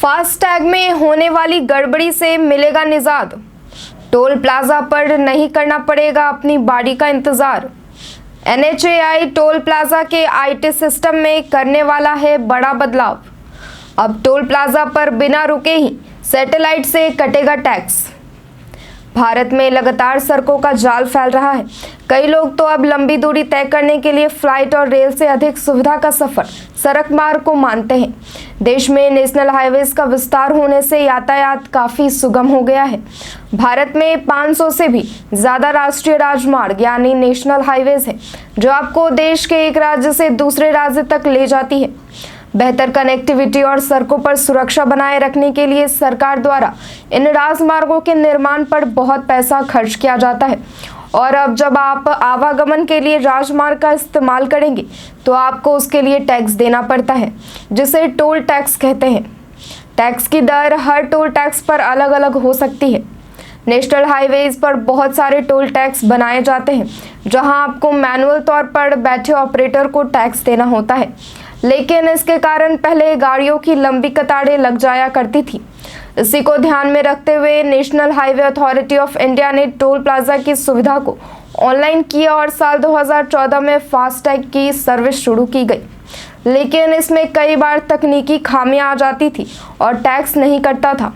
FASTag में होने वाली गड़बड़ी से मिलेगा निजात। टोल प्लाजा पर नहीं करना पड़ेगा अपनी बारी का इंतजार। NHAI टोल प्लाजा के IT सिस्टम में करने वाला है बड़ा बदलाव। अब टोल प्लाजा पर बिना रुके ही सैटेलाइट से कटेगा टैक्स। भारत में लगातार सड़कों का जाल फैल रहा है। कई लोग तो अब लंबी दूरी तय करने के लिए फ्लाइट और रेल से अधिक सुविधा का सफर सड़क मार्ग को मानते हैं। देश में नेशनल हाईवेज का विस्तार होने से यातायात काफी सुगम हो गया है। भारत में 500 से भी ज्यादा राष्ट्रीय राजमार्ग यानी नेशनल हाईवेज है, जो आपको देश के एक राज्य से दूसरे राज्य तक ले जाती है। बेहतर कनेक्टिविटी और सड़कों पर सुरक्षा बनाए रखने के लिए सरकार द्वारा इन राजमार्गों के निर्माण पर बहुत पैसा खर्च किया जाता है। और अब जब आप आवागमन के लिए राजमार्ग का इस्तेमाल करेंगे तो आपको उसके लिए टैक्स देना पड़ता है, जिसे टोल टैक्स कहते हैं। टैक्स की दर हर टोल टैक्स पर अलग अलग हो सकती है। नेशनल हाईवेज पर बहुत सारे टोल टैक्स बनाए जाते हैं, जहां आपको मैनुअल तौर पर बैठे ऑपरेटर को टैक्स देना होता है, लेकिन इसके कारण पहले गाड़ियों की लंबी कतारें लग जाया करती थी। इसी को ध्यान में रखते हुए national highway authority of India ने टोल प्लाजा की सुविधा को ऑनलाइन किया और साल 2014 में फास्टैग की सर्विस शुरू की गई, लेकिन इसमें कई बार तकनीकी खामियां आ जाती थी और टैक्स नहीं कटता था।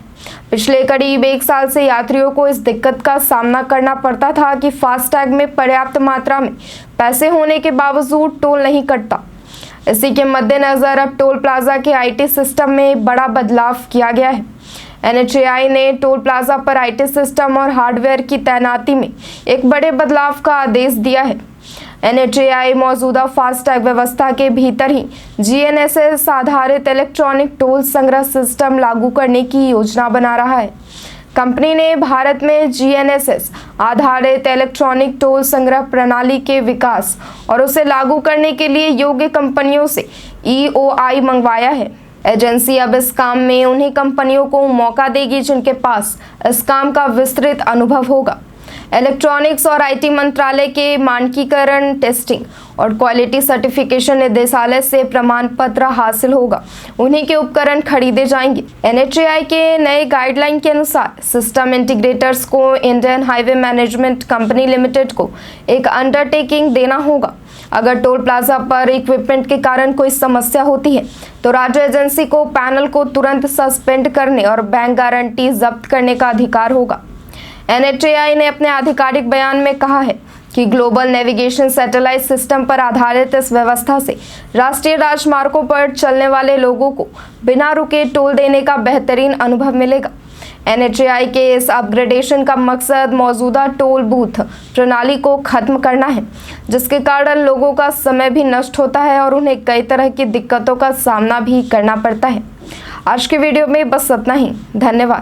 पिछले करीब 1 साल से यात्रियों को इस दिक्कत का सामना करना पड़ता था कि फास्टैग में पर्याप्त मात्रा में पैसे होने के बावजूद टोल नहीं कटता। इसी के मद्देनजर अब टोल प्लाजा के IT सिस्टम में बड़ा बदलाव किया गया है। NHAI ने टोल प्लाजा पर IT सिस्टम और हार्डवेयर की तैनाती में एक बड़े बदलाव का आदेश दिया है। NHAI मौजूदा फास्टैग व्यवस्था के भीतर ही GNSS आधारित इलेक्ट्रॉनिक टोल संग्रह सिस्टम लागू करने की योजना बना रहा है। कंपनी ने भारत में GNSS आधारित इलेक्ट्रॉनिक टोल संग्रह प्रणाली के विकास और उसे लागू करने के लिए योग्य कंपनियों से EOI मंगवाया है। एजेंसी अब इस काम में उन्हीं कंपनियों को मौका देगी जिनके पास इस काम का विस्तृत अनुभव होगा। इलेक्ट्रॉनिक्स और IT मंत्रालय के मानकीकरण, टेस्टिंग और क्वालिटी सर्टिफिकेशन निदेशालय से प्रमाण पत्र हासिल होगा। उन्हीं के उपकरण खरीदे जाएंगे। NHAI के नए गाइडलाइन के अनुसार सिस्टम इंटीग्रेटर्स को Indian highway management company limited को एक अंडरटेकिंग देना होगा। अगर टोल प्लाजा पर इक्विपमेंट के कारण कोई समस्या होती है तो राज्य एजेंसी को पैनल को तुरंत सस्पेंड करने और बैंक गारंटी जब्त करने का अधिकार होगा। NHAI ने अपने आधिकारिक बयान में कहा है कि ग्लोबल नेविगेशन सैटेलाइट सिस्टम पर आधारित इस व्यवस्था से राष्ट्रीय राजमार्गों पर चलने वाले लोगों को बिना रुके टोल देने का बेहतरीन अनुभव मिलेगा। NHAI के इस अपग्रेडेशन का मकसद मौजूदा टोल बूथ प्रणाली को खत्म करना है, जिसके कारण लोगों का समय भी नष्ट होता है और उन्हें कई तरह की दिक्कतों का सामना भी करना पड़ता है। आज के वीडियो में बस इतना ही। धन्यवाद।